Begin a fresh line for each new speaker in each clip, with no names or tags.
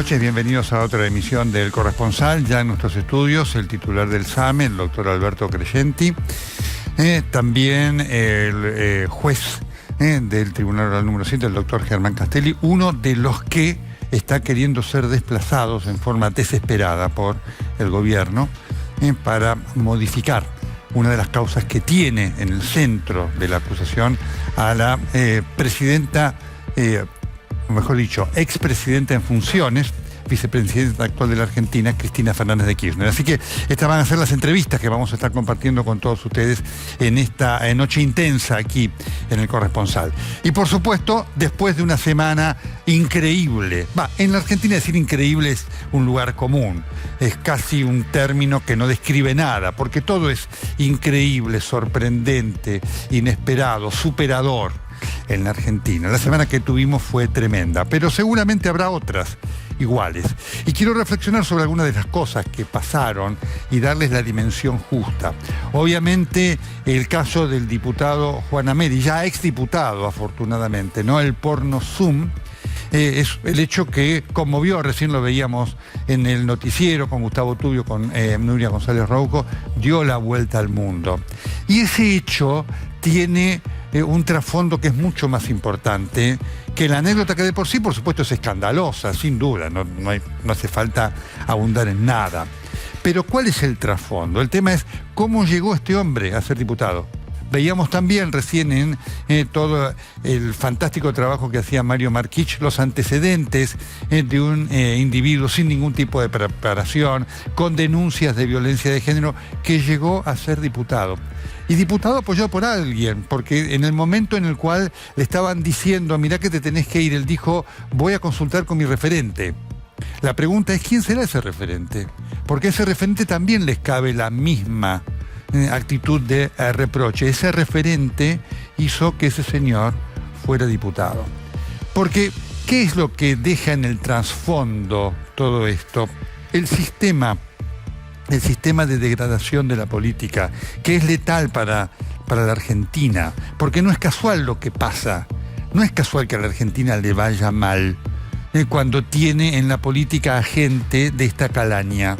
noches, bienvenidos a otra emisión del Corresponsal. Ya en nuestros estudios, el titular del SAME, el doctor Alberto Crescenti, también el juez del Tribunal Oral número 7, el doctor Germán Castelli, uno de los que está queriendo ser desplazados en forma desesperada por el gobierno para modificar una de las causas que tiene en el centro de la acusación a la presidenta, mejor dicho, expresidenta en funciones, vicepresidenta actual de la Argentina, Cristina Fernández de Kirchner. Así que estas van a ser las entrevistas que vamos a estar compartiendo con todos ustedes en esta noche intensa aquí en el Corresponsal. Y por supuesto, después de una semana increíble. En la Argentina decir increíble es un lugar común. Es casi un término que no describe nada, porque todo es increíble, sorprendente, inesperado, superador en la Argentina. La semana que tuvimos fue tremenda, pero seguramente habrá otras iguales. Y quiero reflexionar sobre algunas de las cosas que pasaron y darles la dimensión justa. Obviamente, el caso del diputado Juan Ameri, ya exdiputado afortunadamente, ¿no? El porno Zoom, es el hecho que conmovió, recién lo veíamos en el noticiero con Gustavo Tubio, con Nuria González Rouco, dio la vuelta al mundo. Y ese hecho tiene un trasfondo que es mucho más importante que la anécdota, que de por sí, por supuesto, es escandalosa, sin duda, no hace falta abundar en nada. Pero ¿cuál es el trasfondo? El tema es cómo llegó este hombre a ser diputado. Veíamos también recién en todo el fantástico trabajo que hacía Mario Marquich, los antecedentes de un individuo sin ningún tipo de preparación, con denuncias de violencia de género, que llegó a ser diputado. Y diputado apoyado por alguien, porque en el momento en el cual le estaban diciendo, mirá que te tenés que ir, él dijo, voy a consultar con mi referente. La pregunta es, ¿quién será ese referente? Porque a ese referente también les cabe la misma actitud de reproche. Ese referente hizo que ese señor fuera diputado. Porque, ¿qué es lo que deja en el trasfondo todo esto? El sistema de degradación de la política, que es letal para la Argentina, porque no es casual lo que pasa, no es casual que a la Argentina le vaya mal cuando tiene en la política a gente de esta calaña,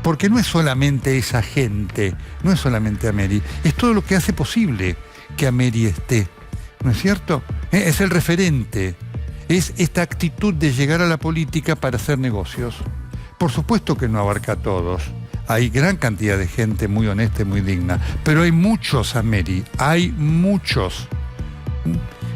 porque no es solamente esa gente, no es solamente Ameri, es todo lo que hace posible que Ameri esté, ¿no es cierto? Es el referente, es esta actitud de llegar a la política para hacer negocios. Por supuesto que no abarca a todos. Hay gran cantidad de gente muy honesta y muy digna, pero hay muchos Ameri, hay muchos.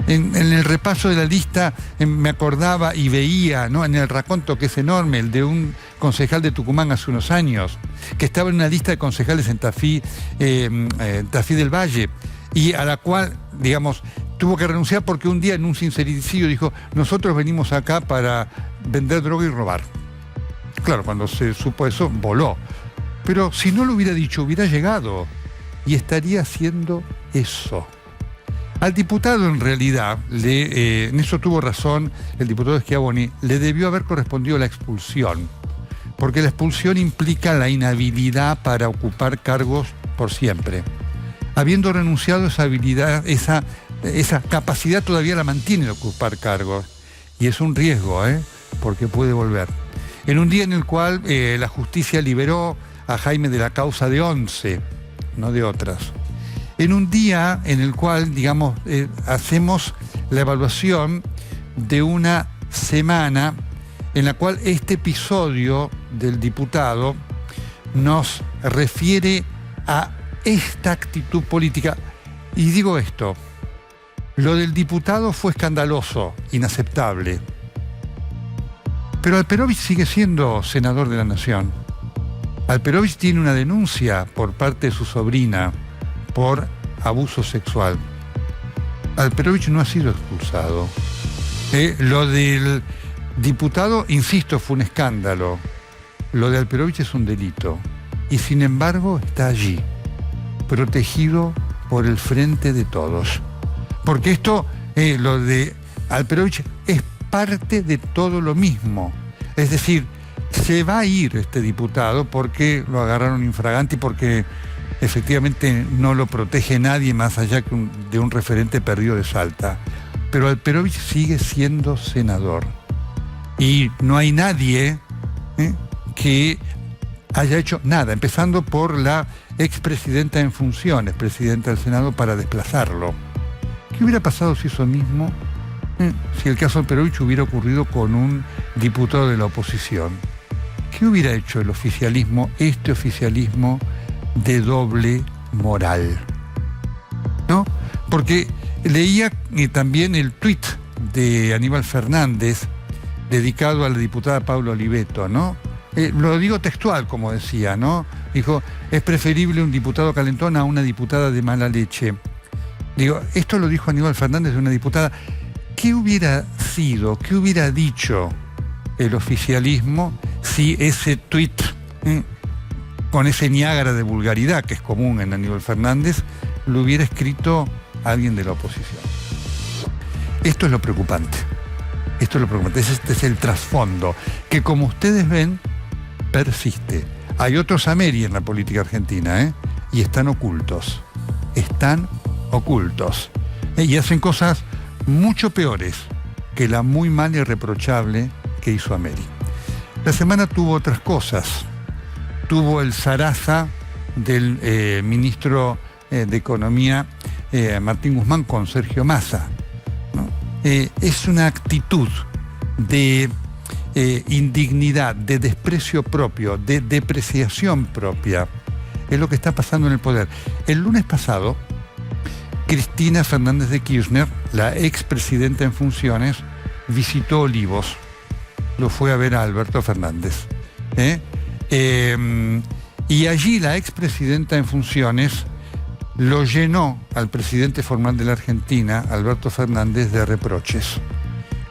En el repaso de la lista me acordaba y veía, ¿no?, en el raconto, que es enorme, el de un concejal de Tucumán hace unos años, que estaba en una lista de concejales en Tafí del Valle, y a la cual, digamos, tuvo que renunciar porque un día en un sincericidio dijo, nosotros venimos acá para vender droga y robar. Claro, cuando se supo eso, voló. Pero si no lo hubiera dicho, hubiera llegado y estaría haciendo eso. Al diputado, en realidad, en eso tuvo razón el diputado Schiavoni, le debió haber correspondido la expulsión, porque la expulsión implica la inhabilidad para ocupar cargos por siempre. Habiendo renunciado a esa habilidad, esa capacidad todavía la mantiene de ocupar cargos, y es un riesgo, porque puede volver. En un día en el cual la justicia liberó a Jaime de la causa de 11, no de otras. En un día en el cual, digamos, hacemos la evaluación de una semana en la cual este episodio del diputado nos refiere a esta actitud política. Y digo esto, lo del diputado fue escandaloso, inaceptable. Pero Alperovich sigue siendo senador de la Nación. Alperovich tiene una denuncia por parte de su sobrina por abuso sexual. Alperovich no ha sido expulsado. Lo del diputado, insisto, fue un escándalo. Lo de Alperovich es un delito. Y sin embargo está allí, protegido por el frente de todos. Porque esto, lo de Alperovich, es parte de todo lo mismo. Es decir, se va a ir este diputado porque lo agarraron infragante y porque efectivamente no lo protege nadie más allá de un referente perdido de Salta. Pero Alperovich sigue siendo senador. Y no hay nadie que haya hecho nada, empezando por la expresidenta en funciones, presidenta del Senado, para desplazarlo. ¿Qué hubiera pasado si eso mismo, si el caso Perovich hubiera ocurrido con un diputado de la oposición? ¿Qué hubiera hecho el oficialismo, este oficialismo de doble moral? ¿No? Porque leía también el tuit de Aníbal Fernández dedicado a la diputada Paula Oliveto, ¿no? Lo digo textual, como decía, ¿no? Dijo, es preferible un diputado calentón a una diputada de mala leche. Digo, esto lo dijo Aníbal Fernández de una diputada. ¿Qué hubiera sido, qué hubiera dicho el oficialismo si ese tuit, con ese Niágara de vulgaridad que es común en Aníbal Fernández, lo hubiera escrito alguien de la oposición? Esto es lo preocupante. Esto es lo preocupante. Este es el trasfondo, que como ustedes ven, persiste. Hay otros Ameri en la política argentina, y están ocultos. Están ocultos. Y hacen cosas mucho peores que la muy mala y reprochable que hizo Ameri. La semana tuvo otras cosas. Tuvo el zaraza del ministro de Economía, Martín Guzmán, con Sergio Massa, ¿no? Es una actitud de indignidad, de desprecio propio, de depreciación propia. Es lo que está pasando en el poder. El lunes pasado, Cristina Fernández de Kirchner, la expresidenta en funciones, visitó Olivos. Lo fue a ver a Alberto Fernández. Y allí la expresidenta en funciones lo llenó al presidente formal de la Argentina, Alberto Fernández, de reproches.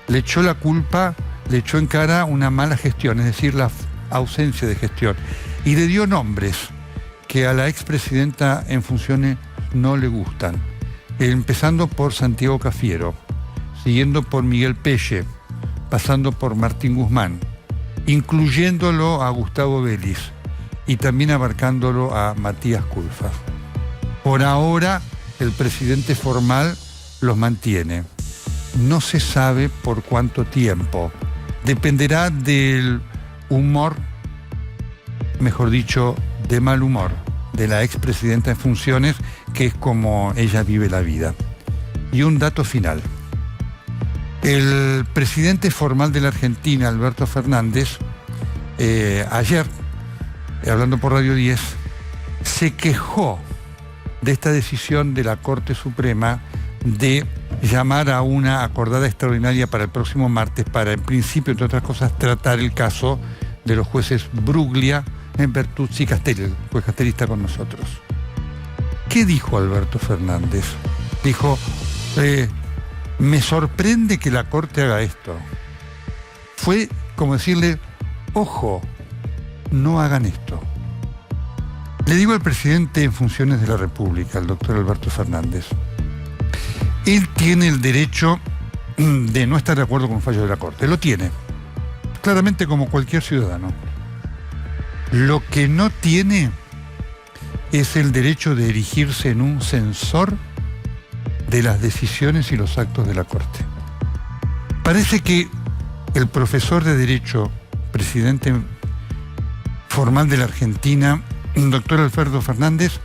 Le echó la culpa, le echó en cara una mala gestión, es decir, la ausencia de gestión. Y le dio nombres que a la expresidenta en funciones no le gustan. Empezando por Santiago Cafiero, siguiendo por Miguel Pelle, pasando por Martín Guzmán, incluyéndolo a Gustavo Vélez y también abarcándolo a Matías Culfas. Por ahora, el presidente formal los mantiene. No se sabe por cuánto tiempo. Dependerá del humor, mejor dicho, de mal humor, de la expresidenta en funciones, que es como ella vive la vida. Y un dato final. El presidente formal de la Argentina, Alberto Fernández, ayer, hablando por Radio 10, se quejó de esta decisión de la Corte Suprema de llamar a una acordada extraordinaria para el próximo martes para, en principio, entre otras cosas, tratar el caso de los jueces Bruglia, Bertuzzi y Castelli. El juez Castelli está con nosotros. ¿Qué dijo Alberto Fernández? Dijo, me sorprende que la Corte haga esto. Fue como decirle, ojo, no hagan esto. Le digo al presidente en funciones de la República, el doctor Alberto Fernández, él tiene el derecho de no estar de acuerdo con un fallo de la Corte. Lo tiene, claramente, como cualquier ciudadano. Lo que no tiene es el derecho de erigirse en un censor de las decisiones y los actos de la Corte. Parece que el profesor de Derecho, presidente formal de la Argentina, el doctor Alberto Fernández,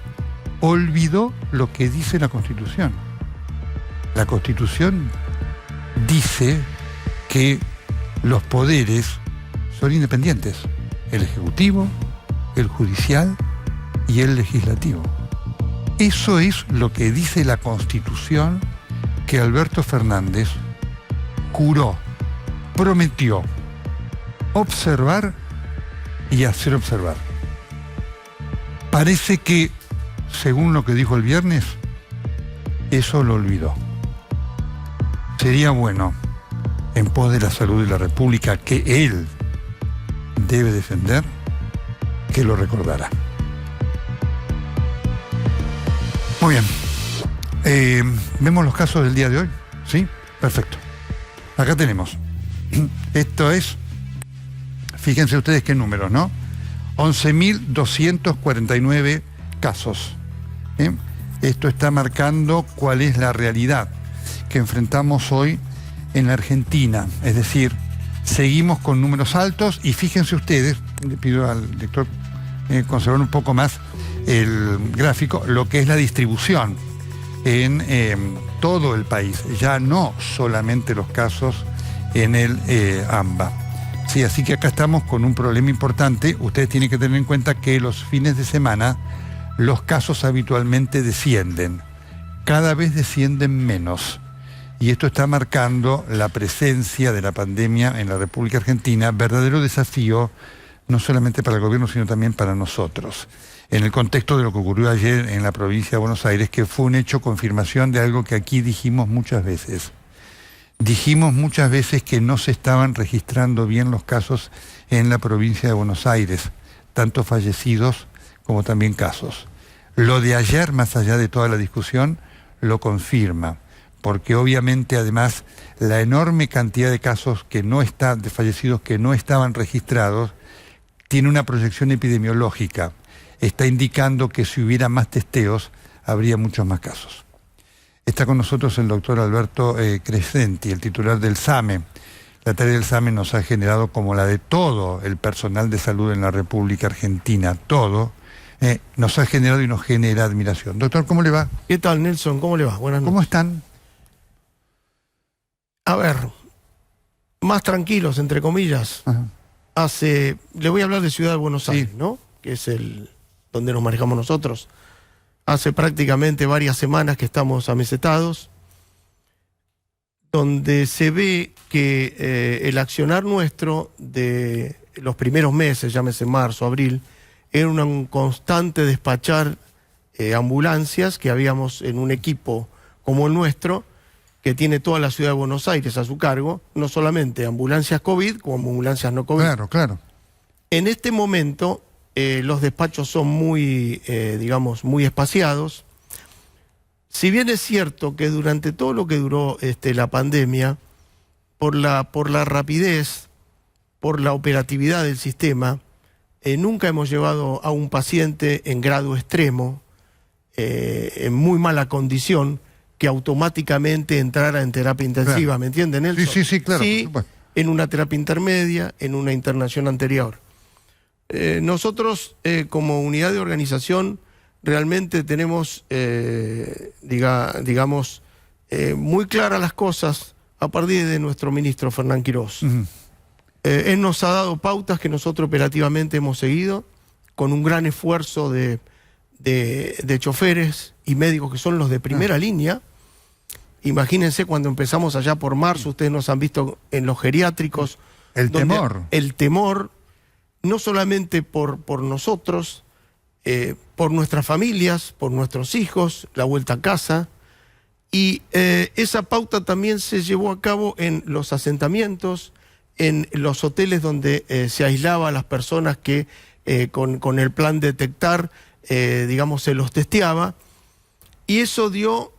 olvidó lo que dice la Constitución. La Constitución dice que los poderes son independientes: el Ejecutivo, el Judicial y el Legislativo. Eso es lo que dice la Constitución que Alberto Fernández juró, prometió observar y hacer observar. Parece que, según lo que dijo el viernes, eso lo olvidó. Sería bueno, en pos de la salud de la República, que él debe defender, que lo recordara. Muy bien. ¿Vemos los casos del día de hoy? ¿Sí? Perfecto. Acá tenemos. Esto es, fíjense ustedes qué números, ¿no? 11.249 casos. Esto está marcando cuál es la realidad que enfrentamos hoy en la Argentina. Es decir, seguimos con números altos y fíjense ustedes, le pido al director conservar un poco más el gráfico, lo que es la distribución en todo el país, ya no solamente los casos en el AMBA. Sí, así que acá estamos con un problema importante. Ustedes tienen que tener en cuenta que los fines de semana los casos habitualmente descienden, cada vez descienden menos. Y esto está marcando la presencia de la pandemia en la República Argentina, verdadero desafío no solamente para el gobierno, sino también para nosotros. En el contexto de lo que ocurrió ayer en la provincia de Buenos Aires, que fue un hecho confirmación de algo que aquí dijimos muchas veces. Dijimos muchas veces que no se estaban registrando bien los casos en la provincia de Buenos Aires, tanto fallecidos como también casos. Lo de ayer, más allá de toda la discusión, lo confirma, porque obviamente además la enorme cantidad de casos de fallecidos que no estaban registrados tiene una proyección epidemiológica. Está indicando que si hubiera más testeos, habría muchos más casos. Está con nosotros el doctor Alberto Crescenti, el titular del SAME. La tarea del SAME nos ha generado, como la de todo el personal de salud en la República Argentina, todo, nos ha generado y nos genera admiración. Doctor, ¿cómo le va?
¿Qué tal, Nelson? ¿Cómo le va? Buenas noches.
¿Cómo están?
A ver, más tranquilos, entre comillas.
Ajá.
Le voy a hablar de Ciudad de Buenos Aires,
Sí.
¿no? Que es donde nos manejamos nosotros. Hace prácticamente varias semanas que estamos amesetados, donde se ve que el accionar nuestro de los primeros meses, llámese marzo, abril, era un constante despachar ambulancias que habíamos en un equipo como el nuestro, que tiene toda la Ciudad de Buenos Aires a su cargo, no solamente ambulancias COVID como ambulancias no COVID.
Claro, claro.
En este momento los despachos son muy, digamos, muy espaciados. Si bien es cierto que durante todo lo que duró la pandemia, por la rapidez, por la operatividad del sistema, nunca hemos llevado a un paciente en grado extremo, en muy mala condición, que automáticamente entrara en terapia intensiva,
Claro.
¿me entienden, Nelson?
Sí, claro.
Sí,
Por supuesto.
en una terapia intermedia, en una internación anterior. Nosotros, como unidad de organización, realmente tenemos, digamos, muy claras las cosas a partir de nuestro ministro Fernán Quirós. Él nos ha dado pautas que nosotros operativamente hemos seguido, con un gran esfuerzo de choferes y médicos que son los de primera línea. Imagínense cuando empezamos allá por marzo, ustedes nos han visto en los geriátricos.
El temor.
El temor, no solamente por nosotros, por nuestras familias, por nuestros hijos, la vuelta a casa. Y esa pauta también se llevó a cabo en los asentamientos, en los hoteles donde se aislaba a las personas que con el plan detectar, digamos, se los testeaba. Y eso dio,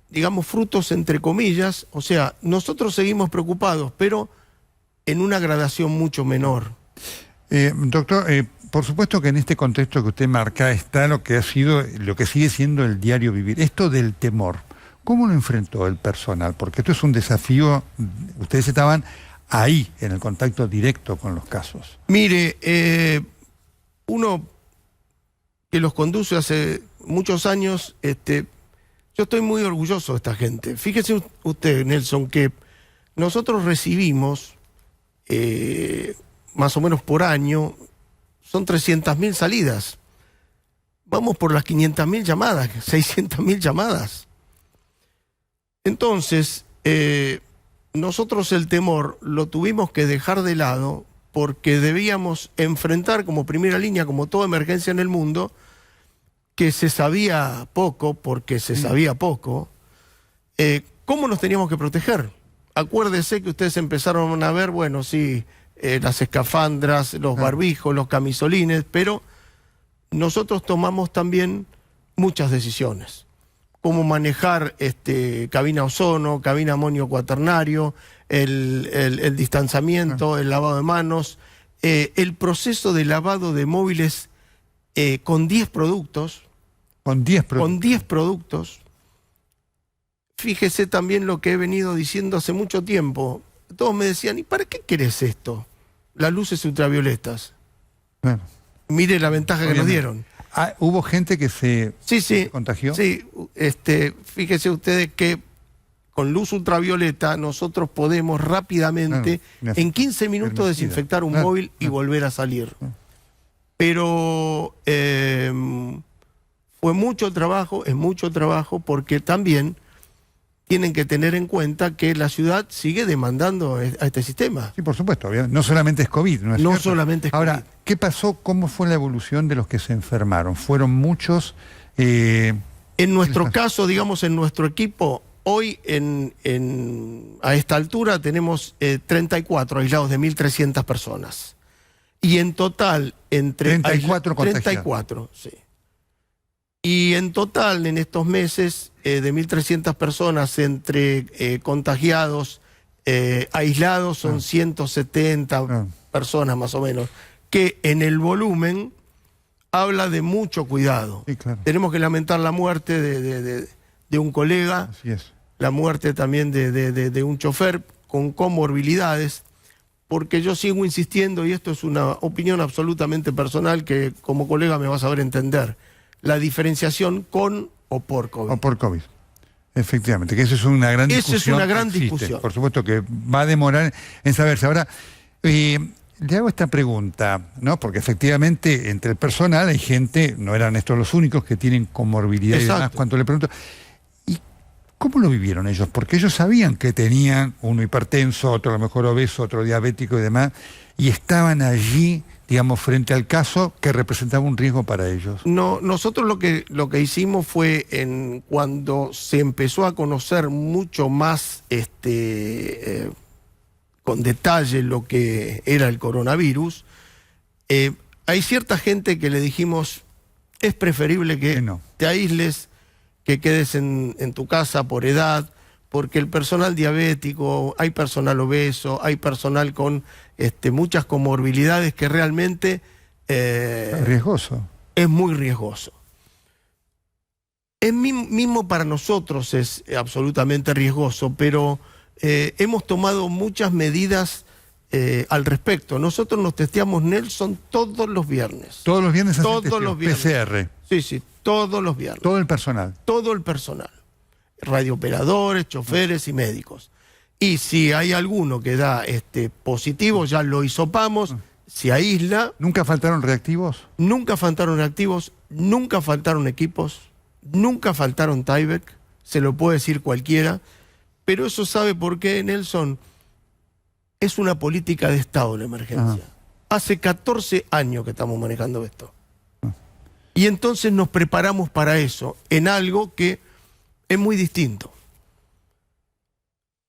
digamos, frutos entre comillas. O sea, nosotros seguimos preocupados, pero en una gradación mucho menor.
Doctor, por supuesto que en este contexto que usted marca está lo que sigue siendo el diario vivir. Esto del temor, ¿cómo lo enfrentó el personal? Porque esto es un desafío, ustedes estaban ahí, en el contacto directo con los casos.
Mire, uno que los conduce hace muchos años, yo estoy muy orgulloso de esta gente. Fíjese usted, Nelson, que nosotros recibimos más o menos por año, son 300.000 salidas. Vamos por las 500.000 llamadas, 600.000 llamadas. Entonces, nosotros el temor lo tuvimos que dejar de lado porque debíamos enfrentar como primera línea, como toda emergencia en el mundo, que se sabía poco, porque se sabía poco, ¿cómo nos teníamos que proteger? Acuérdese que ustedes empezaron a ver, bueno, sí, las escafandras, los barbijos, los camisolines, pero nosotros tomamos también muchas decisiones. Cómo manejar cabina ozono, cabina amonio cuaternario, el distanciamiento, el lavado de manos, el proceso de lavado de móviles con 10 productos.
Con 10 productos.
Con 10 productos. Fíjese también lo que he venido diciendo hace mucho tiempo. todos me decían, ¿y para qué querés esto? Las luces ultravioletas.
Claro.
Mire la ventaja que nos
Obviamente.
dieron.
Ah, ¿hubo gente que se contagió?
Sí, fíjese ustedes que con luz ultravioleta nosotros podemos rápidamente, en 15 minutos, desinfectar un móvil y volver a salir. Pero fue mucho trabajo, es mucho trabajo, porque también tienen que tener en cuenta que la ciudad sigue demandando a este sistema.
Sí, por supuesto. No solamente es COVID, ¿no es
No
cierto?
solamente es
Ahora,
COVID.
¿qué pasó? ¿Cómo fue la evolución de los que se enfermaron? ¿Fueron muchos?
En nuestro caso, digamos, en nuestro equipo, hoy a esta altura tenemos 34 aislados de 1.300 personas. Y en total, entre
34 contagiados.
34, sí. Y en total, en estos meses, de 1.300 personas entre contagiados, aislados, son 170 personas más o menos, que en el volumen habla de mucho cuidado.
Sí, claro.
Tenemos que lamentar la muerte de un colega,
Así es.
la muerte también de un chofer con comorbilidades, porque yo sigo insistiendo, y esto es una opinión absolutamente personal que como colega me vas a saber entender, la diferenciación con o por COVID.
O por COVID. Efectivamente, que eso es una gran discusión.
Esa es una gran
que existe.
discusión.
Por supuesto que va a demorar en saberse. Ahora, le hago esta pregunta, ¿no? Porque efectivamente entre el personal hay gente, no eran estos los únicos que tienen comorbilidad y demás.
Exacto.
Cuando le pregunto, ¿y cómo lo vivieron ellos? Porque ellos sabían que tenían uno hipertenso, otro a lo mejor obeso, otro diabético y demás, y estaban allí, digamos, frente al caso que representaba un riesgo para ellos.
No, nosotros lo que hicimos fue cuando se empezó a conocer mucho más con detalle lo que era el coronavirus, hay cierta gente que le dijimos, es preferible que
no.
te aísles, que quedes en tu casa por edad, porque el personal diabético, hay personal obeso, hay personal con muchas comorbilidades que realmente
Riesgoso.
es muy riesgoso. Mismo para nosotros es absolutamente riesgoso, pero hemos tomado muchas medidas al respecto. Nosotros nos testeamos, Nelson, todos los viernes.
Todos los viernes hacen
Todos
testeo,
los viernes.
PCR.
Sí, todos los viernes.
Todo el personal.
Todo el personal. Radiooperadores, choferes y médicos. Y si hay alguno que da positivo, ya lo hisopamos, se aísla.
¿Nunca faltaron reactivos?
Nunca faltaron reactivos, nunca faltaron equipos, nunca faltaron Tyvek, se lo puede decir cualquiera, pero eso sabe por qué, Nelson, es una política de Estado la emergencia. Hace 14 años que estamos manejando esto. Y entonces nos preparamos para eso, en algo que es muy distinto.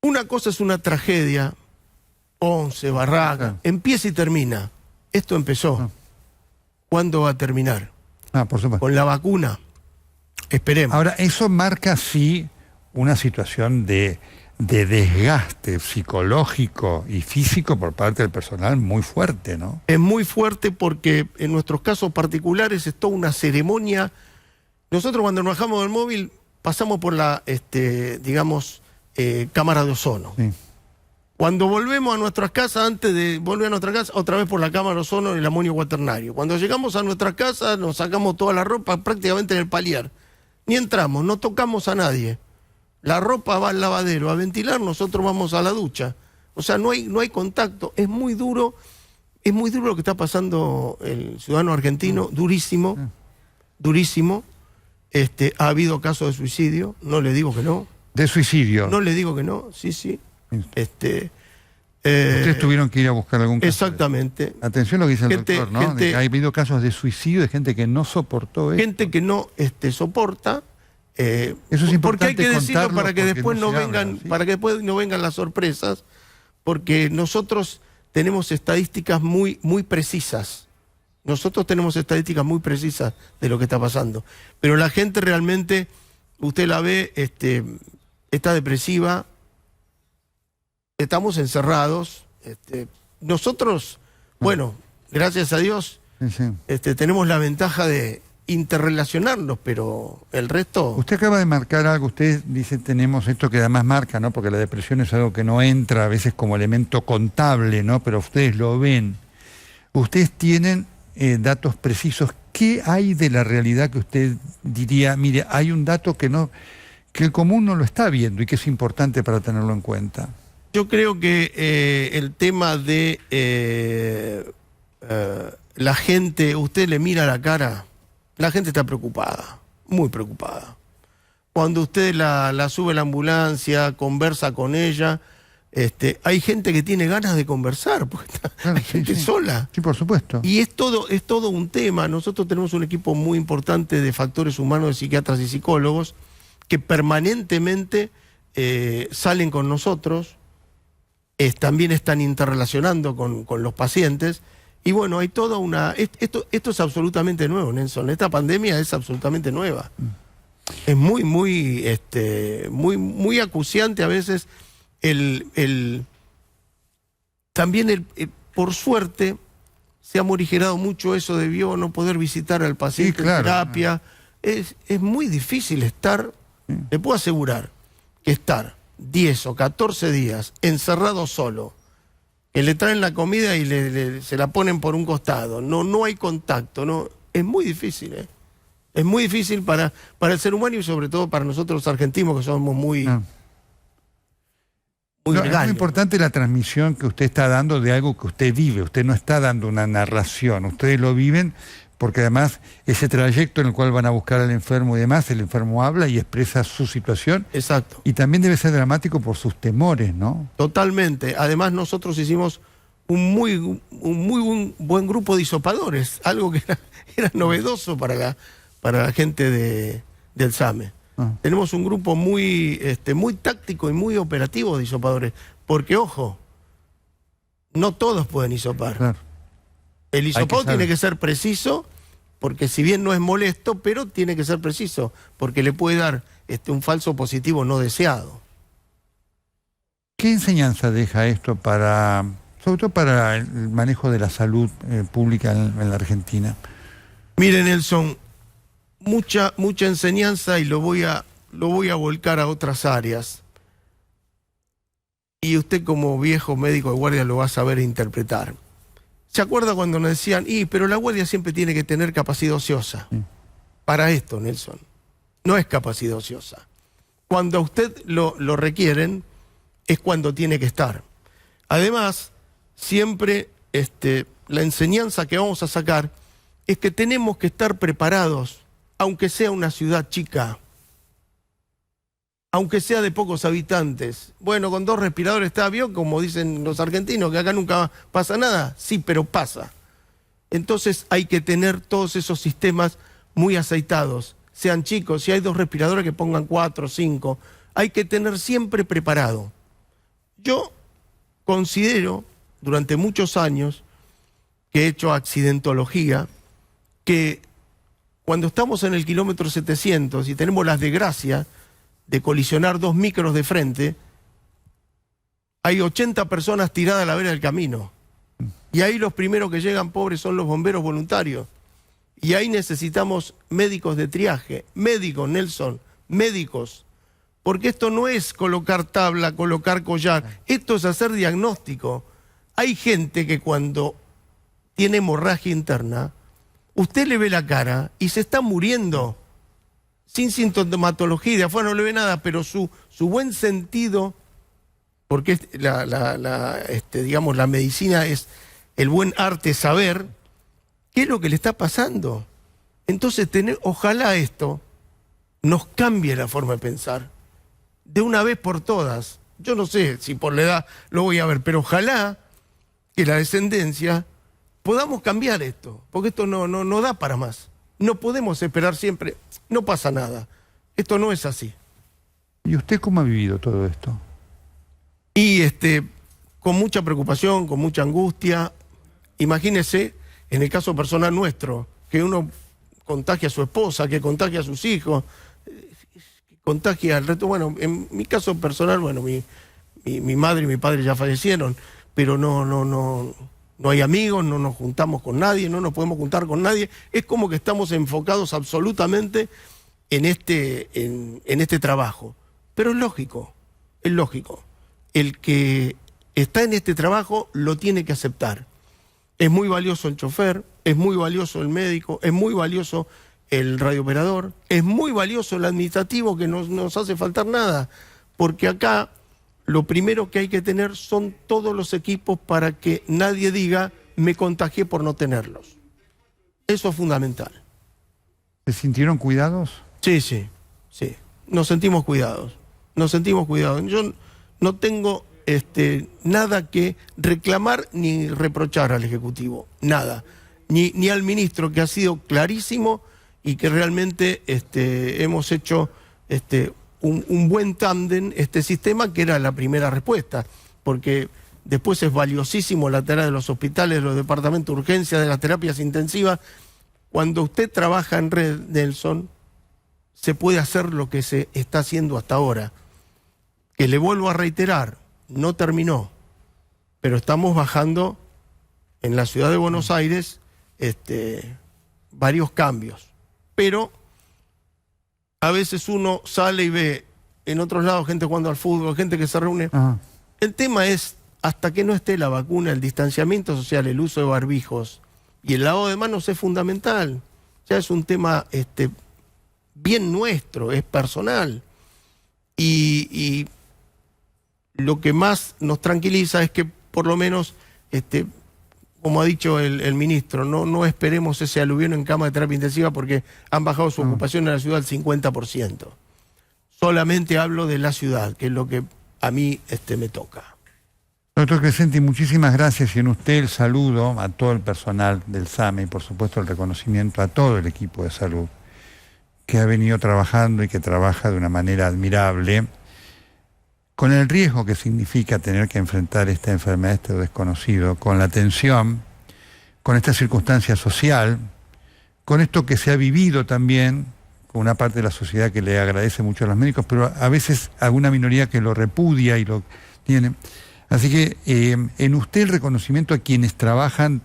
Una cosa es una tragedia, 11, barraca, empieza y termina. Esto empezó. ¿Cuándo va a terminar?
Por supuesto.
Con la vacuna. Esperemos.
Ahora, eso marca sí una situación de desgaste psicológico y físico por parte del personal muy fuerte, ¿no?
Es muy fuerte porque en nuestros casos particulares es toda una ceremonia. Nosotros cuando nos bajamos del móvil pasamos por la, cámara de ozono.
Sí.
Cuando volvemos a nuestras casas, antes de volver a nuestra casa, otra vez por la cámara de ozono y el amonio cuaternario. Cuando llegamos a nuestra casa nos sacamos toda la ropa prácticamente en el palier. Ni entramos, no tocamos a nadie. La ropa va al lavadero a ventilar, nosotros vamos a la ducha. O sea, no hay contacto. Es muy duro lo que está pasando el ciudadano argentino, durísimo, durísimo. Ha habido casos de suicidio, no le digo que no.
¿De suicidio?
No le digo que no, sí.
Ustedes tuvieron que ir a buscar algún caso.
Exactamente.
Atención a lo que dice el doctor, ¿no? De que ha habido casos de suicidio de gente que no soportó esto.
Gente que no soporta.
Eso es importante.
Porque hay que decirlo para que después no
vengan,
vengan, para que después no vengan las sorpresas, porque nosotros tenemos estadísticas muy, muy precisas. Nosotros tenemos estadísticas muy precisas de lo que está pasando. Pero la gente realmente, usted la ve, está depresiva. Estamos encerrados. Nosotros, bueno, gracias a Dios, tenemos la ventaja de interrelacionarnos, pero el resto...
Usted acaba de marcar algo, usted dice tenemos esto que además marca, ¿no? Porque la depresión es algo que no entra a veces como elemento contable, ¿no? Pero ustedes lo ven. Ustedes tienen datos precisos. ¿Qué hay de la realidad que usted diría, mire, hay un dato que el común no lo está viendo y que es importante para tenerlo en cuenta?
Yo creo que el tema de la gente, usted le mira la cara, la gente está preocupada, muy preocupada. Cuando usted la sube a la ambulancia, conversa con ella, hay gente que tiene ganas de conversar, porque hay gente sola.
Sí, por supuesto.
Y es todo un tema. Nosotros tenemos un equipo muy importante de factores humanos, de psiquiatras y psicólogos, que permanentemente salen con nosotros, también están interrelacionando con los pacientes. Y bueno, hay toda una... Esto es absolutamente nuevo, Nelson. Esta pandemia es absolutamente nueva. Es muy acuciante a veces también por suerte se ha morigerado mucho eso de no poder visitar al paciente en terapia. Es muy difícil estar, le puedo asegurar, que estar 10 o 14 días encerrado solo, que le traen la comida y se la ponen por un costado, no hay contacto, es muy difícil, ¿eh? Es muy difícil para el ser humano y sobre todo para nosotros los argentinos, que somos muy
es muy importante la transmisión que usted está dando de algo que usted vive. Usted no está dando una narración, ustedes lo viven, porque además ese trayecto en el cual van a buscar al enfermo y demás, el enfermo habla y expresa su situación.
Exacto.
Y también debe ser dramático por sus temores, ¿no?
Totalmente. Además nosotros hicimos un muy buen grupo de hisopadores, algo que era novedoso para la gente del SAME. Tenemos un grupo muy táctico y muy operativo de hisopadores, porque ojo, no todos pueden hisopar. Claro. El hisopado tiene que ser preciso, porque si bien no es molesto, pero tiene que ser preciso, porque le puede dar un falso positivo no deseado.
¿Qué enseñanza deja esto sobre todo para el manejo de la salud pública en la Argentina?
Mire, Nelson, mucha enseñanza, y lo voy a volcar a otras áreas. Y usted como viejo médico de guardia lo va a saber interpretar. ¿Se acuerda cuando nos decían, pero la guardia siempre tiene que tener capacidad ociosa? Para esto, Nelson, no es capacidad ociosa. Cuando a usted lo requieren, es cuando tiene que estar. Además, siempre la enseñanza que vamos a sacar es que tenemos que estar preparados, aunque sea una ciudad chica, aunque sea de pocos habitantes. Bueno, con 2 respiradores está bien, como dicen los argentinos, que acá nunca pasa nada. Sí, pero pasa. Entonces hay que tener todos esos sistemas muy aceitados. Sean chicos, si hay 2 respiradores, que pongan 4 o 5. Hay que tener siempre preparado. Yo considero, durante muchos años, que he hecho accidentología, que cuando estamos en el kilómetro 700 y tenemos la desgracia de colisionar 2 micros de frente, hay 80 personas tiradas a la vera del camino. Y ahí los primeros que llegan, pobres, son los bomberos voluntarios. Y ahí necesitamos médicos de triaje, médicos, Nelson, médicos. Porque esto no es colocar tabla, colocar collar, esto es hacer diagnóstico. Hay gente que cuando tiene hemorragia interna, usted le ve la cara y se está muriendo sin sintomatología, y de afuera no le ve nada, pero su buen sentido, porque digamos, la medicina es el buen arte saber qué es lo que le está pasando. Entonces, ojalá esto nos cambie la forma de pensar de una vez por todas. Yo no sé si por la edad lo voy a ver, pero ojalá que la descendencia podamos cambiar esto, porque esto no da para más. No podemos esperar siempre, no pasa nada. Esto no es así.
¿Y usted cómo ha vivido todo esto?
Y con mucha preocupación, con mucha angustia. Imagínese, en el caso personal nuestro, que uno contagia a su esposa, que contagia a sus hijos, que contagia al resto. Bueno, en mi caso personal, bueno, mi madre y mi padre ya fallecieron, pero no No hay amigos, no nos juntamos con nadie, no nos podemos juntar con nadie. Es como que estamos enfocados absolutamente en este trabajo. Pero es lógico, es lógico. El que está en este trabajo lo tiene que aceptar. Es muy valioso el chofer, es muy valioso el médico, es muy valioso el radiooperador, es muy valioso el administrativo, que no nos hace faltar nada, porque acá lo primero que hay que tener son todos los equipos para que nadie diga me contagié por no tenerlos. Eso es fundamental.
¿Se sintieron cuidados?
Sí, sí, sí. Nos sentimos cuidados. Nos sentimos cuidados. Yo no tengo nada que reclamar ni reprochar al Ejecutivo. Nada. Ni al ministro, que ha sido clarísimo y que realmente hemos hecho un buen tándem, este sistema, que era la primera respuesta, porque después es valiosísimo la tarea de los hospitales, de los departamentos de urgencia, de las terapias intensivas. Cuando usted trabaja en red, Nelson, se puede hacer lo que se está haciendo hasta ahora, que le vuelvo a reiterar, no terminó, pero estamos bajando en la ciudad de Buenos Aires varios cambios. Pero a veces uno sale y ve en otros lados gente jugando al fútbol, gente que se reúne. Ajá. El tema es, hasta que no esté la vacuna, el distanciamiento social, el uso de barbijos y el lavado de manos es fundamental. Ya es un tema bien nuestro, es personal. Y lo que más nos tranquiliza es que por lo menos, como ha dicho el ministro, no esperemos ese aluvión en cama de terapia intensiva, porque han bajado su ocupación en la ciudad al 50%. Solamente hablo de la ciudad, que es lo que a mí me toca.
Doctor Crescenti, muchísimas gracias, y en usted el saludo a todo el personal del SAME y por supuesto el reconocimiento a todo el equipo de salud que ha venido trabajando y que trabaja de una manera admirable, con el riesgo que significa tener que enfrentar esta enfermedad, este desconocido, con la tensión, con esta circunstancia social, con esto que se ha vivido también, con una parte de la sociedad que le agradece mucho a los médicos, pero a veces alguna minoría que lo repudia y lo tiene. Así que en usted el reconocimiento a quienes trabajan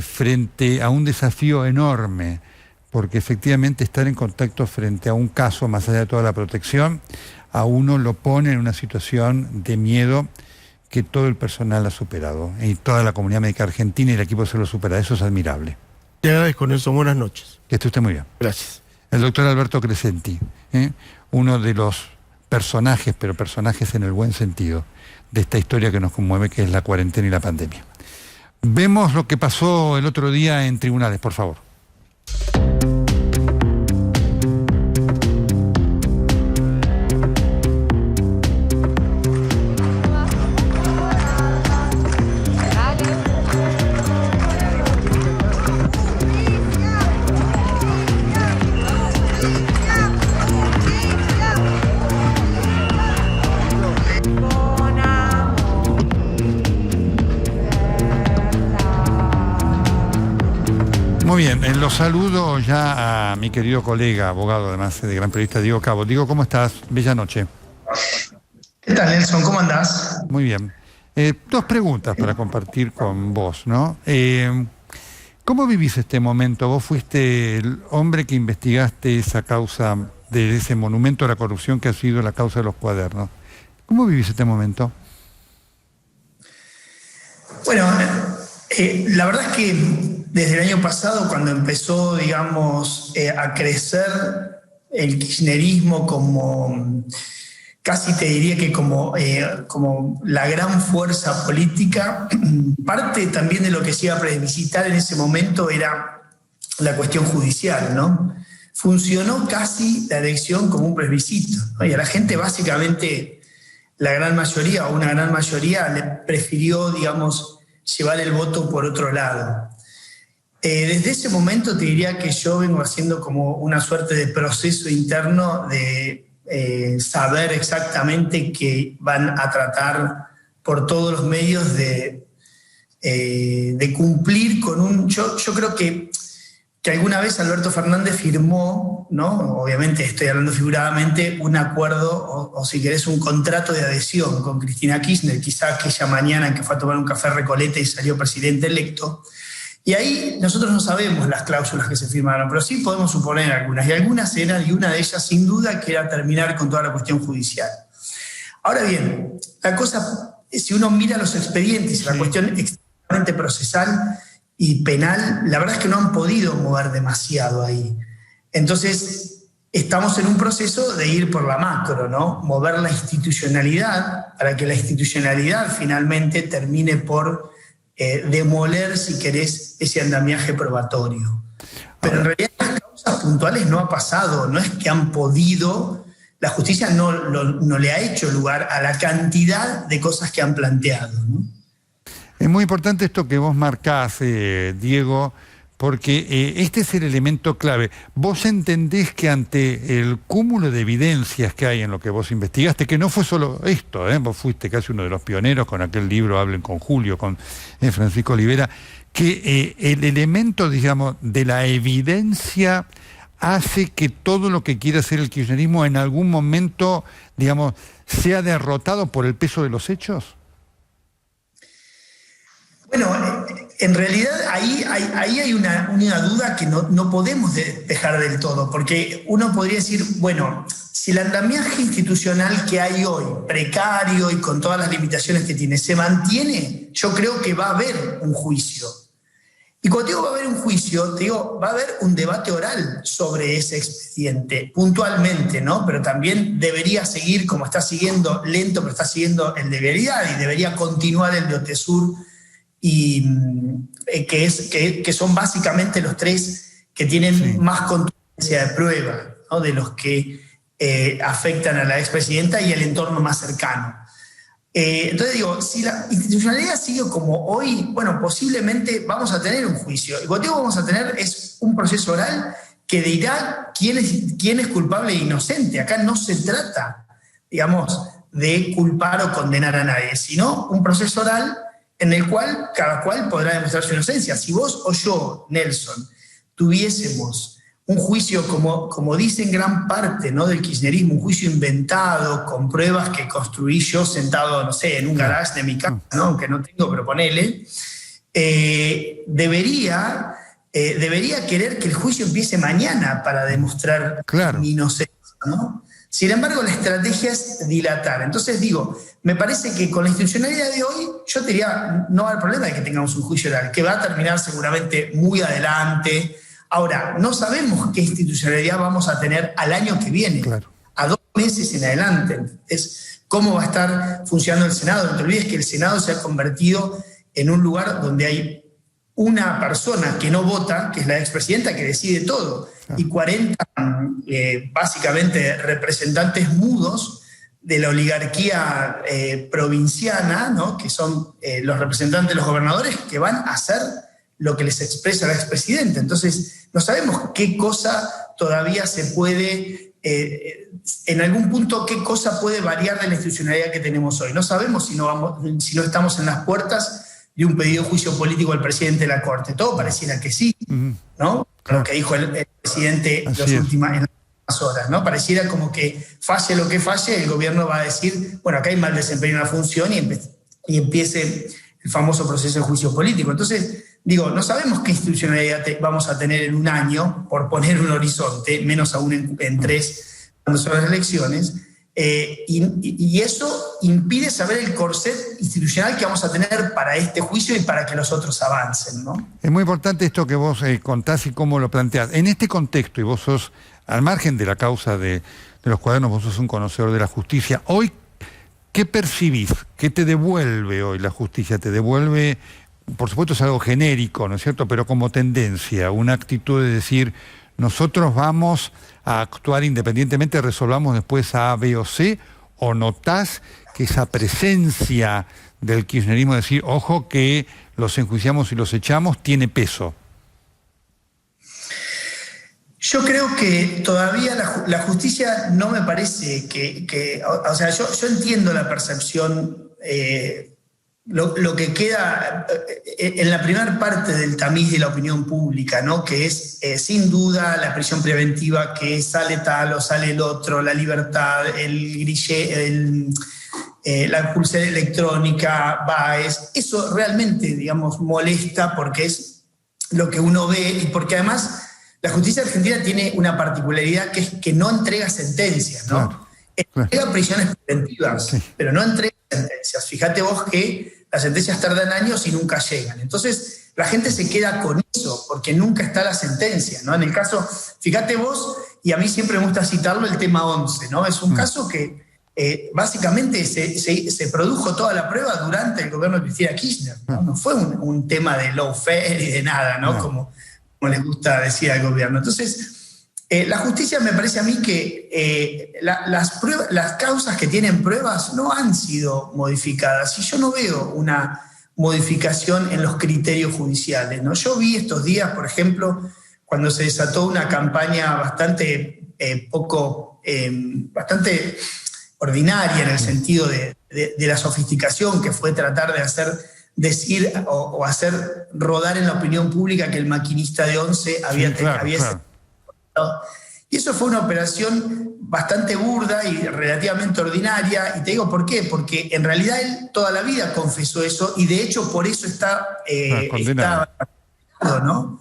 frente a un desafío enorme, porque efectivamente estar en contacto frente a un caso, más allá de toda la protección, a uno lo pone en una situación de miedo que todo el personal ha superado, y toda la comunidad médica argentina y el equipo se lo supera. Eso es admirable.
Te agradezco, Nelson. Buenas noches.
Que esté usted muy bien.
Gracias.
El doctor Alberto Crescenti, uno de los personajes, pero personajes en el buen sentido, de esta historia que nos conmueve, que es la cuarentena y la pandemia. Vemos lo que pasó el otro día en tribunales, por favor. Muy bien, lo saludo ya a mi querido colega, abogado, además de gran periodista, Diego Cabo. Diego, ¿cómo estás? Bella noche.
¿Qué tal, Nelson? ¿Cómo andás?
Muy bien. Dos preguntas para compartir con vos, ¿no? ¿Cómo vivís este momento? Vos fuiste el hombre que investigaste esa causa, de ese monumento a la corrupción que ha sido la causa de los cuadernos. ¿Cómo vivís este momento?
Bueno, la verdad es que desde el año pasado, cuando empezó, digamos, a crecer el kirchnerismo como, casi te diría que como la gran fuerza política, parte también de lo que se iba a plebiscitar en ese momento era la cuestión judicial, ¿no? Funcionó casi la elección como un plebiscito, ¿no? Y a la gente básicamente, la gran mayoría o una gran mayoría le prefirió, digamos, llevar el voto por otro lado. Desde ese momento te diría que yo vengo haciendo como una suerte de proceso interno de saber exactamente que van a tratar por todos los medios de cumplir con un... Yo creo que que alguna vez Alberto Fernández firmó, ¿no? Obviamente estoy hablando figuradamente, un acuerdo o si querés un contrato de adhesión con Cristina Kirchner, quizá aquella mañana en que fue a tomar un café a Recoleta y salió presidente electo. Y ahí nosotros no sabemos las cláusulas que se firmaron, pero sí podemos suponer algunas. Y algunas eran, y una de ellas sin duda, que era terminar con toda la cuestión judicial. Ahora bien, la cosa, si uno mira los expedientes, la cuestión extremadamente procesal y penal, la verdad es que no han podido mover demasiado ahí. Entonces, estamos en un proceso de ir por la macro, ¿no? Mover la institucionalidad para que la institucionalidad finalmente termine por demoler, si querés, ese andamiaje probatorio. Pero en realidad las causas puntuales no ha pasado, no es que han podido, la justicia no le ha hecho lugar a la cantidad de cosas que han planteado, ¿no?
Es muy importante esto que vos marcás, Diego, porque este es el elemento clave. Vos entendés que ante el cúmulo de evidencias que hay en lo que vos investigaste, que no fue solo esto, vos fuiste casi uno de los pioneros con aquel libro Hablen con Julio, con Francisco Olivera, que el elemento, digamos, de la evidencia hace que todo lo que quiera hacer el kirchnerismo en algún momento, digamos, sea derrotado por el peso de los hechos.
Bueno, en realidad ahí hay una duda que no podemos dejar del todo, porque uno podría decir, bueno, si el andamiaje institucional que hay hoy, precario y con todas las limitaciones que tiene, se mantiene, yo creo que va a haber un juicio. Y cuando digo va a haber un juicio, te digo, va a haber un debate oral sobre ese expediente, puntualmente, ¿no? Pero también debería seguir, como está siguiendo, lento, pero está siguiendo el de Veridad, y debería continuar el de Otesur, y que son básicamente los tres que tienen más contundencia de prueba, ¿no? De los que afectan a la expresidenta y el entorno más cercano. Entonces digo, si la institucionalidad sigue como hoy, bueno, posiblemente vamos a tener un juicio. Y lo que vamos a tener es un proceso oral que dirá quién es culpable e inocente. Acá no se trata, digamos, de culpar o condenar a nadie, sino un proceso oral en el cual cada cual podrá demostrar su inocencia. Si vos o yo, Nelson, tuviésemos un juicio, como dicen gran parte, ¿no?, del kirchnerismo, un juicio inventado, con pruebas que construí yo sentado, no sé, en un garage de mi casa, ¿no?, aunque no tengo, pero ponele, debería querer que el juicio empiece mañana para demostrar mi inocencia, ¿no? Sin embargo, la estrategia es dilatar. Entonces digo, me parece que con la institucionalidad de hoy, yo te diría, no va a haber problema de que tengamos un juicio oral, que va a terminar seguramente muy adelante. Ahora, no sabemos qué institucionalidad vamos a tener al año que viene, a 2 meses en adelante. Es cómo va a estar funcionando el Senado. No te olvides que el Senado se ha convertido en un lugar donde hay una persona que no vota, que es la expresidenta, que decide todo, y 40 básicamente representantes mudos de la oligarquía provinciana, ¿no?, que son los representantes de los gobernadores, que van a hacer lo que les expresa la expresidenta. Entonces, no sabemos qué cosa todavía se puede, en algún punto, qué cosa puede variar de la institucionalidad que tenemos hoy. No sabemos si no estamos en las puertas de un pedido de juicio político al presidente de la Corte. Todo pareciera que sí, ¿no? Lo que dijo el presidente en las últimas horas, ¿no? Pareciera como que falle lo que falle, el gobierno va a decir, bueno, acá hay mal desempeño en la función y empiece el famoso proceso de juicio político. Entonces, digo, no sabemos qué institucionalidad vamos a tener en un año, por poner un horizonte, menos aún en 3, cuando son las elecciones, y eso impide saber el corset institucional que vamos a tener para este juicio y para que los otros avancen, ¿no?
Es muy importante esto que vos contás y cómo lo planteás. En este contexto, y vos sos, al margen de la causa de los Cuadernos, vos sos un conocedor de la justicia. Hoy, ¿qué percibís? ¿Qué te devuelve hoy la justicia? ¿Te devuelve, por supuesto es algo genérico, ¿no es cierto?, pero como tendencia, una actitud de decir, nosotros vamos a actuar independientemente, resolvamos después A, B o C, o notás que esa presencia del kirchnerismo de decir, ojo que los enjuiciamos y los echamos, tiene peso?
Yo creo que todavía la justicia no me parece que o sea, yo entiendo la percepción lo que queda en la primera parte del tamiz de la opinión pública, ¿no? Que es sin duda la prisión preventiva, que sale tal o sale el otro, la libertad, la pulsera electrónica, Baez, eso realmente, digamos, molesta porque es lo que uno ve y porque además la justicia argentina tiene una particularidad que es que no entrega sentencias, ¿no?
Claro.
Entrega prisiones preventivas, sí, pero no entrega sentencias. Fíjate vos que las sentencias tardan años y nunca llegan. Entonces, la gente se queda con eso, porque nunca está la sentencia, ¿no? En el caso, fíjate vos, y a mí siempre me gusta citarlo, el tema 11, ¿no? Es un caso que básicamente se produjo toda la prueba durante el gobierno de Cristina Kirchner, ¿no? No fue un tema de lawfare y de nada, ¿no? Como les gusta decir al gobierno. Entonces, la justicia me parece a mí que las causas que tienen pruebas no han sido modificadas y yo no veo una modificación en los criterios judiciales, ¿no? Yo vi estos días, por ejemplo, cuando se desató una campaña bastante bastante ordinaria en el sentido de la sofisticación, que fue tratar de decir o hacer rodar en la opinión pública que el maquinista de 11 había claro. Y eso fue una operación bastante burda y relativamente ordinaria. Y te digo por qué, porque en realidad él toda la vida confesó eso y de hecho por eso está condenado, ¿no?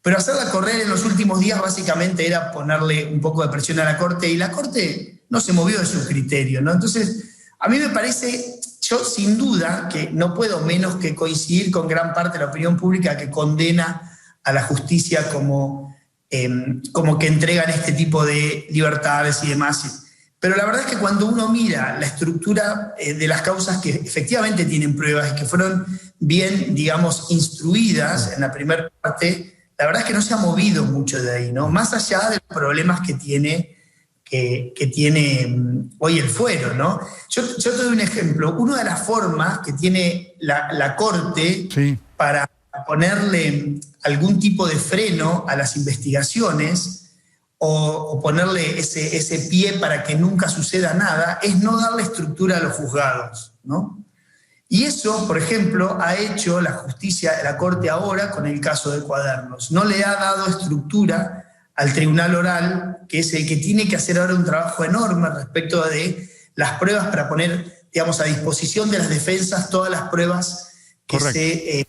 Pero hacerla correr en los últimos días básicamente era ponerle un poco de presión a la Corte y la Corte no se movió de su criterio, ¿no? Entonces, a mí me parece, yo sin duda que no puedo menos que coincidir con gran parte de la opinión pública que condena a la justicia como que entregan este tipo de libertades y demás. Pero la verdad es que cuando uno mira la estructura de las causas que efectivamente tienen pruebas y que fueron bien, digamos, instruidas en la primera parte, la verdad es que no se ha movido mucho de ahí, ¿no? Más allá de los problemas que tiene hoy el fuero, ¿no? Yo te doy un ejemplo. Una de las formas que tiene la Corte para ponerle algún tipo de freno a las investigaciones o ponerle ese pie para que nunca suceda nada es no darle estructura a los juzgados, ¿no? Y eso, por ejemplo, ha hecho la justicia, la Corte ahora con el caso de Cuadernos. No le ha dado estructura al tribunal oral, que es el que tiene que hacer ahora un trabajo enorme respecto de las pruebas para poner, digamos, a disposición de las defensas todas las pruebas que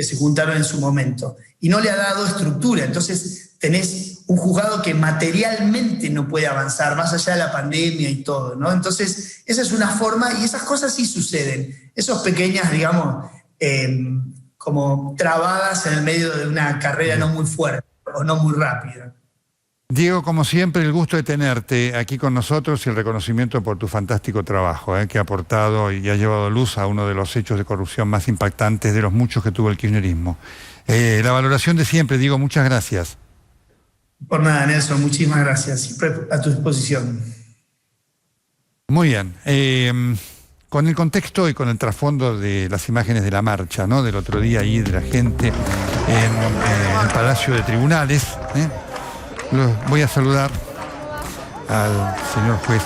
se juntaron en su momento. Y no le ha dado estructura. Entonces tenés un juzgado que materialmente no puede avanzar, más allá de la pandemia y todo, ¿no? Entonces esa es una forma, y esas cosas sí suceden. Esas pequeñas, digamos, como trabadas en el medio de una carrera no muy fuerte o no muy rápida.
Diego, como siempre, el gusto de tenerte aquí con nosotros y el reconocimiento por tu fantástico trabajo, que ha aportado y ha llevado luz a uno de los hechos de corrupción más impactantes de los muchos que tuvo el kirchnerismo. La valoración de siempre, Diego, muchas gracias.
Por nada, Nelson, muchísimas gracias. Siempre a tu disposición.
Muy bien. Con el contexto y con el trasfondo de las imágenes de la marcha, ¿no? Del otro día ahí de la gente en el Palacio de Tribunales, voy a saludar al señor juez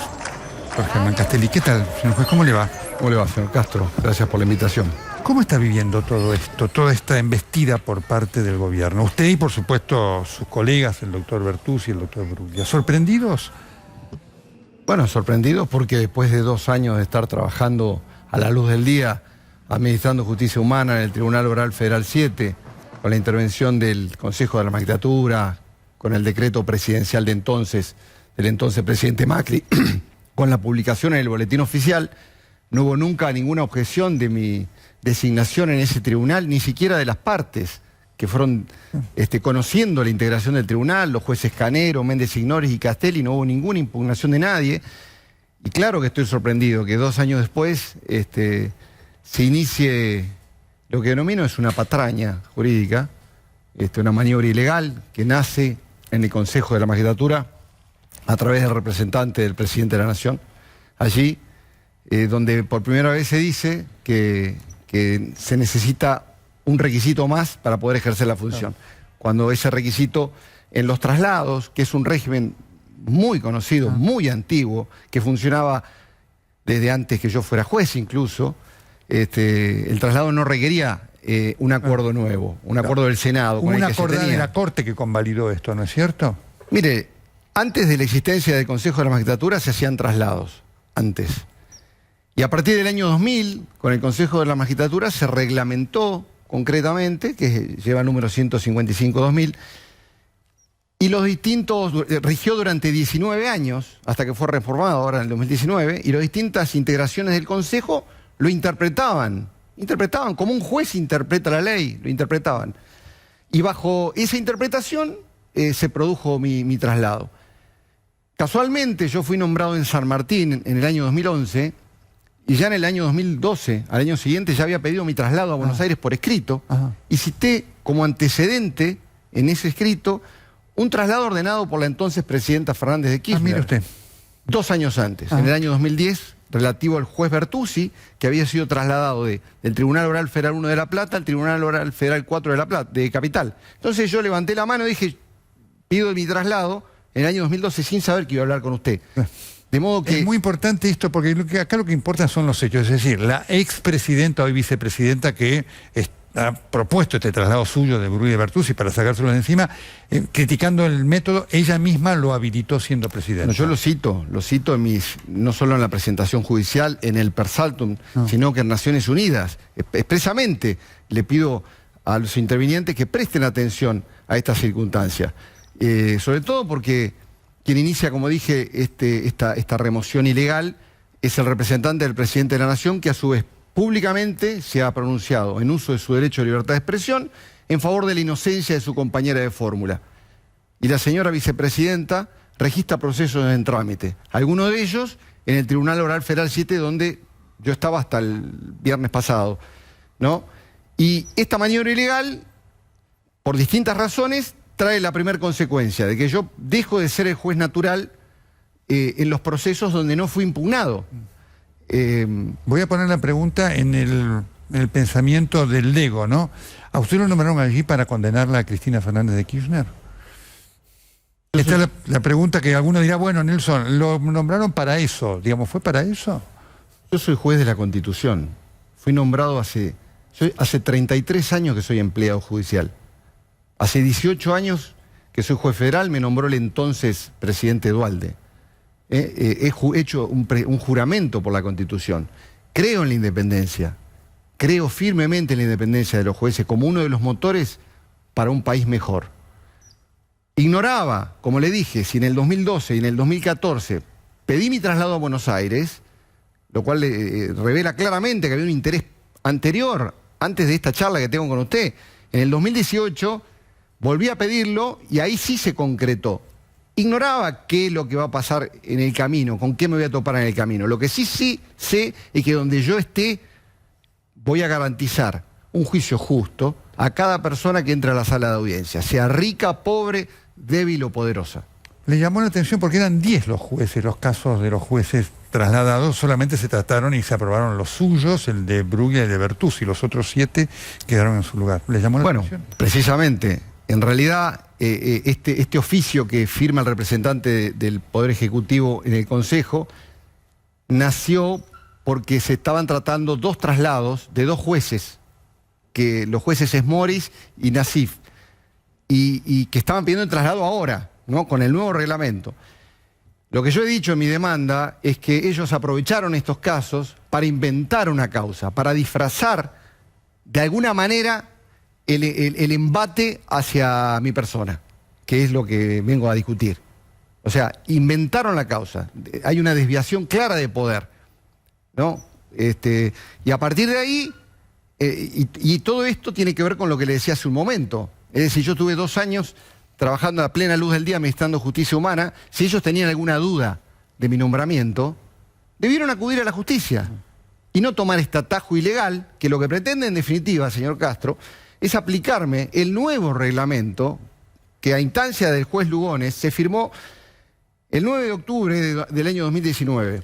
Jorge Germán Castelli. ¿Qué tal, señor juez? ¿Cómo le va?
¿Cómo le va, señor Castro? Gracias por la invitación.
¿Cómo está viviendo todo esto, toda esta embestida por parte del gobierno? Usted y, por supuesto, sus colegas, el doctor Bertuzzi y el doctor Bruglia. ¿Sorprendidos?
Bueno, sorprendidos porque después de 2 años de estar trabajando a la luz del día, administrando justicia humana en el Tribunal Oral Federal 7, con la intervención del Consejo de la Magistratura, con el decreto presidencial del entonces presidente Macri, con la publicación en el Boletín Oficial, no hubo nunca ninguna objeción de mi designación en ese tribunal, ni siquiera de las partes que fueron conociendo la integración del tribunal, los jueces Canero, Méndez Ignores y Castelli, no hubo ninguna impugnación de nadie. Y claro que estoy sorprendido que 2 años después se inicie lo que denomino es una patraña jurídica, una maniobra ilegal que nace en el Consejo de la Magistratura a través del representante del presidente de la Nación, allí donde por primera vez se dice que se necesita un requisito más para poder ejercer la función. Cuando ese requisito en los traslados, que es un régimen muy conocido, muy antiguo, que funcionaba desde antes que yo fuera juez incluso, el traslado no requería un acuerdo nuevo, un acuerdo del Senado.
Hubo una acordada de la Corte que convalidó esto, ¿no es cierto?
Mire, antes de la existencia del Consejo de la Magistratura se hacían traslados, antes. Y a partir del año 2000, con el Consejo de la Magistratura se reglamentó concretamente, que lleva el número 155-2000, y rigió durante 19 años, hasta que fue reformado ahora en el 2019, y las distintas integraciones del Consejo lo interpretaban como un juez interpreta la ley, lo interpretaban. Y bajo esa interpretación se produjo mi traslado. Casualmente yo fui nombrado en San Martín en el año 2011, y ya en el año 2012, al año siguiente, ya había pedido mi traslado a Buenos Aires por escrito, y cité como antecedente en ese escrito un traslado ordenado por la entonces presidenta Fernández de Kirchner.
Mire usted.
2 años antes, en el año 2010, relativo al juez Bertuzzi, que había sido trasladado del Tribunal Oral Federal 1 de La Plata al Tribunal Oral Federal 4 de Capital. Entonces yo levanté la mano y dije, pido mi traslado en el año 2012 sin saber que iba a hablar con usted. De modo que...
Es muy importante esto porque acá lo que importa son los hechos. Es decir, la expresidenta, hoy vicepresidenta, que ha propuesto este traslado suyo de Brugui y de Bertuzzi para sacárselo de encima, criticando el método, ella misma lo habilitó siendo presidenta.
No, yo lo cito no solo en la presentación judicial, en el per saltum, sino que en Naciones Unidas. Expresamente le pido a los intervinientes que presten atención a esta circunstancia. Sobre todo porque quien inicia, como dije, esta remoción ilegal es el representante del presidente de la Nación, que a su vez públicamente se ha pronunciado en uso de su derecho de libertad de expresión en favor de la inocencia de su compañera de fórmula. Y la señora vicepresidenta registra procesos en trámite, algunos de ellos en el Tribunal Oral Federal 7, donde yo estaba hasta el viernes pasado, ¿no? Y esta maniobra ilegal, por distintas razones, trae la primera consecuencia, de que yo dejo de ser el juez natural en los procesos donde no fui impugnado.
Voy a poner la pregunta en el pensamiento del Lego, ¿no? ¿A usted lo nombraron allí para condenarla a Cristina Fernández de Kirchner? Esta es la pregunta que alguno dirá, bueno, Nelson, lo nombraron para eso, digamos, ¿fue para eso?
Yo soy juez de la Constitución. Fui nombrado hace 33 años que soy empleado judicial. Hace 18 años que soy juez federal, me nombró el entonces presidente Duhalde. He hecho un juramento por la Constitución. Creo en la independencia. Creo firmemente en la independencia de los jueces como uno de los motores para un país mejor. Ignoraba, como le dije, si en el 2012 y en el 2014 pedí mi traslado a Buenos Aires, lo cual revela claramente que había un interés anterior, antes de esta charla que tengo con usted. En el 2018 volví a pedirlo y ahí sí se concretó. Ignoraba qué es lo que va a pasar en el camino, con qué me voy a topar en el camino. Lo que sí sé es que donde yo esté voy a garantizar un juicio justo a cada persona que entre a la sala de audiencia, sea rica, pobre, débil o poderosa.
Le llamó la atención porque eran 10 los jueces, los casos de los jueces trasladados, solamente se trataron y se aprobaron los suyos, el de Brugui y el de Bertuzzi, los otros 7 quedaron en su lugar. ¿Le llamó la atención?
Bueno, precisamente, en realidad este oficio que firma el representante del Poder Ejecutivo en el Consejo nació porque se estaban tratando 2 traslados de 2 jueces, que los jueces Esmoris y Nasif, y que estaban pidiendo el traslado ahora, ¿no? Con el nuevo reglamento. Lo que yo he dicho en mi demanda es que ellos aprovecharon estos casos para inventar una causa, para disfrazar de alguna manera el embate hacia mi persona, que es lo que vengo a discutir. O sea, inventaron la causa. Hay una desviación clara de poder, ¿no? Y a partir de ahí, y todo esto tiene que ver con lo que le decía hace un momento. Es decir, yo tuve 2 años trabajando a plena luz del día administrando justicia humana. Si ellos tenían alguna duda de mi nombramiento, debieron acudir a la justicia y no tomar este atajo ilegal, que lo que pretende en definitiva, señor Castro, es aplicarme el nuevo reglamento que a instancia del juez Lugones se firmó el 9 de octubre del año 2019.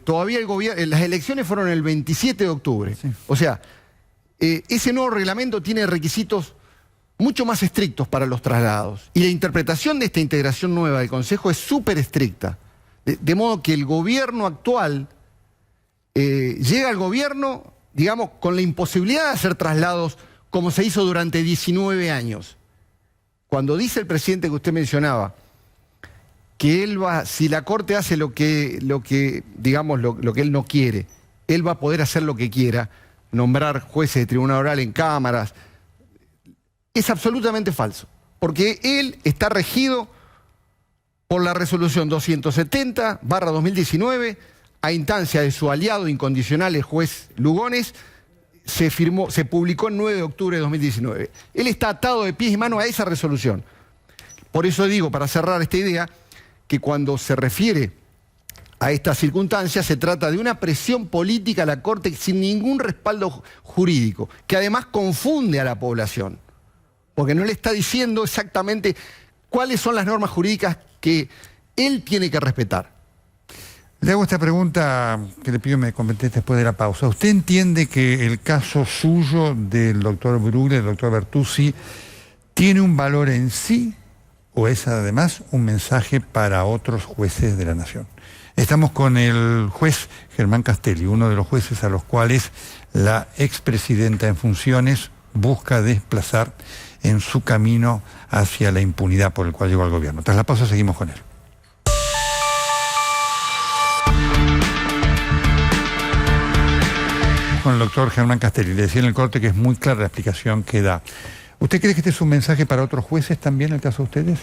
Todavía las elecciones fueron el 27 de octubre. Sí. O sea, ese nuevo reglamento tiene requisitos mucho más estrictos para los traslados. Y la interpretación de esta integración nueva del Consejo es súper estricta. De modo que el gobierno actual llega al gobierno, digamos, con la imposibilidad de hacer traslados como se hizo durante 19 años. Cuando dice el presidente que usted mencionaba, que él va, si la Corte hace lo que él no quiere, él va a poder hacer lo que quiera, nombrar jueces de tribunal oral en cámaras, es absolutamente falso, porque él está regido por la resolución 270/2019, a instancia de su aliado incondicional, el juez Lugones, se publicó el 9 de octubre de 2019. Él está atado de pies y manos a esa resolución. Por eso digo, para cerrar esta idea, que cuando se refiere a estas circunstancias se trata de una presión política a la Corte sin ningún respaldo jurídico, que además confunde a la población, porque no le está diciendo exactamente cuáles son las normas jurídicas que él tiene que respetar.
Le hago esta pregunta que le pido me conteste después de la pausa. ¿Usted entiende que el caso suyo del doctor Bruglia, del doctor Bertuzzi, tiene un valor en sí o es además un mensaje para otros jueces de la nación? Estamos con el juez Germán Castelli, uno de los jueces a los cuales la expresidenta en funciones busca desplazar en su camino hacia la impunidad por el cual llegó al gobierno. Tras la pausa seguimos con él. Con el doctor Germán Castelli. Le decía en el corte que es muy clara la explicación que da. ¿Usted cree que este es un mensaje para otros jueces también, en el caso de ustedes?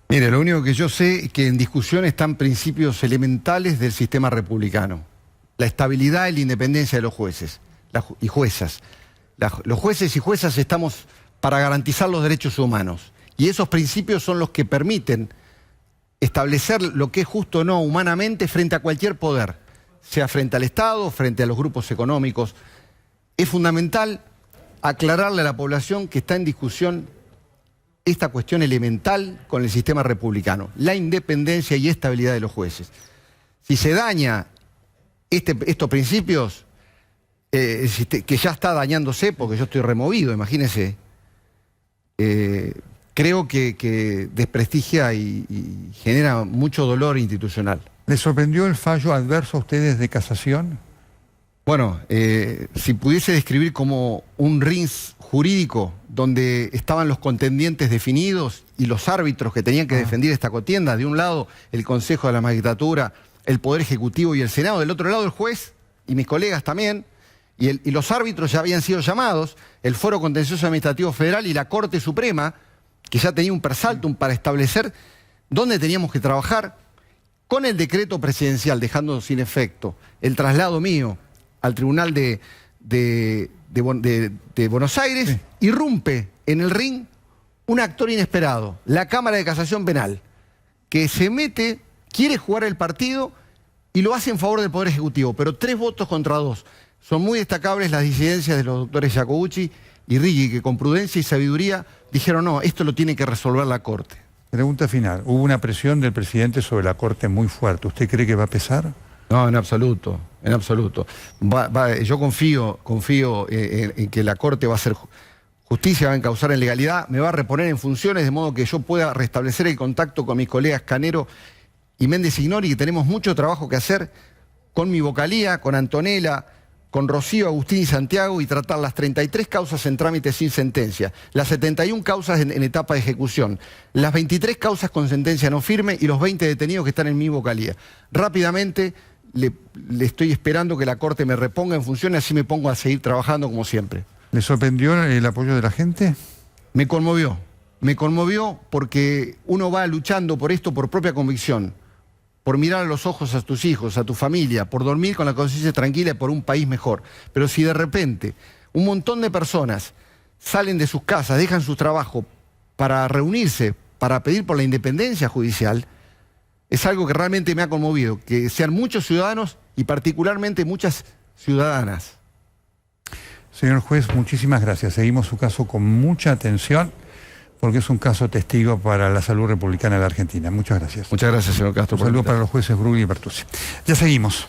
Mire, lo único que yo sé es que en discusión están principios elementales del sistema republicano. La estabilidad y la independencia de los jueces y juezas. Los jueces y juezas estamos para garantizar los derechos humanos. Y esos principios son los que permiten establecer lo que es justo o no humanamente frente a cualquier poder, sea frente al Estado, frente a los grupos económicos. Es fundamental aclararle a la población que está en discusión esta cuestión elemental con el sistema republicano, la independencia y estabilidad de los jueces. Si se daña estos principios, que ya está dañándose porque yo estoy removido, imagínense, creo que desprestigia y genera mucho dolor institucional.
¿Le sorprendió el fallo adverso a ustedes de casación?
Bueno, si pudiese describir como un ring jurídico donde estaban los contendientes definidos y los árbitros que tenían que defender esta contienda, de un lado el Consejo de la Magistratura, el Poder Ejecutivo y el Senado, del otro lado el juez y mis colegas también, y los árbitros ya habían sido llamados, el Foro Contencioso Administrativo Federal y la Corte Suprema, que ya tenía un persaltum para establecer dónde teníamos que trabajar, con el decreto presidencial dejando sin efecto el traslado mío al Tribunal de Buenos Aires, sí. Irrumpe en el ring un actor inesperado, la Cámara de Casación Penal, que se mete, quiere jugar el partido y lo hace en favor del Poder Ejecutivo, pero 3 votos contra 2. Son muy destacables las disidencias de los doctores Jacobucci y Riggi, que con prudencia y sabiduría dijeron no, esto lo tiene que resolver la Corte.
Pregunta final. Hubo una presión del presidente sobre la Corte muy fuerte. ¿Usted cree que va a pesar?
No, en absoluto, en absoluto. Yo confío en que la Corte va a hacer justicia, va a encauzar en legalidad, me va a reponer en funciones de modo que yo pueda restablecer el contacto con mis colegas Canero y Méndez Ignori, que tenemos mucho trabajo que hacer con mi vocalía, con Antonella, con Rocío, Agustín y Santiago, y tratar las 33 causas en trámite sin sentencia, las 71 causas en etapa de ejecución, las 23 causas con sentencia no firme y los 20 detenidos que están en mi vocalía. Rápidamente le estoy esperando que la Corte me reponga en funciones, así me pongo a seguir trabajando como siempre.
¿Le sorprendió el apoyo de la gente?
Me conmovió porque uno va luchando por esto por propia convicción, por mirar a los ojos a tus hijos, a tu familia, por dormir con la conciencia tranquila y por un país mejor. Pero si de repente un montón de personas salen de sus casas, dejan su trabajo para reunirse, para pedir por la independencia judicial, es algo que realmente me ha conmovido, que sean muchos ciudadanos y particularmente muchas ciudadanas.
Señor juez, muchísimas gracias. Seguimos su caso con mucha atención, porque es un caso testigo para la salud republicana de la Argentina. Muchas gracias.
Muchas gracias, señor Castro.
Un saludo para los jueces Bruglia y Bertuzzi. Ya seguimos.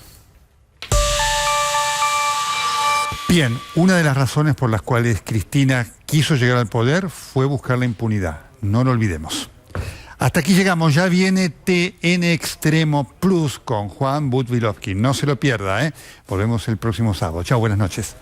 Bien, una de las razones por las cuales Cristina quiso llegar al poder fue buscar la impunidad. No lo olvidemos. Hasta aquí llegamos, ya viene TN Extremo Plus con Juan Butvilovsky. No se lo pierda, ¿eh? Volvemos el próximo sábado. Chao, buenas noches.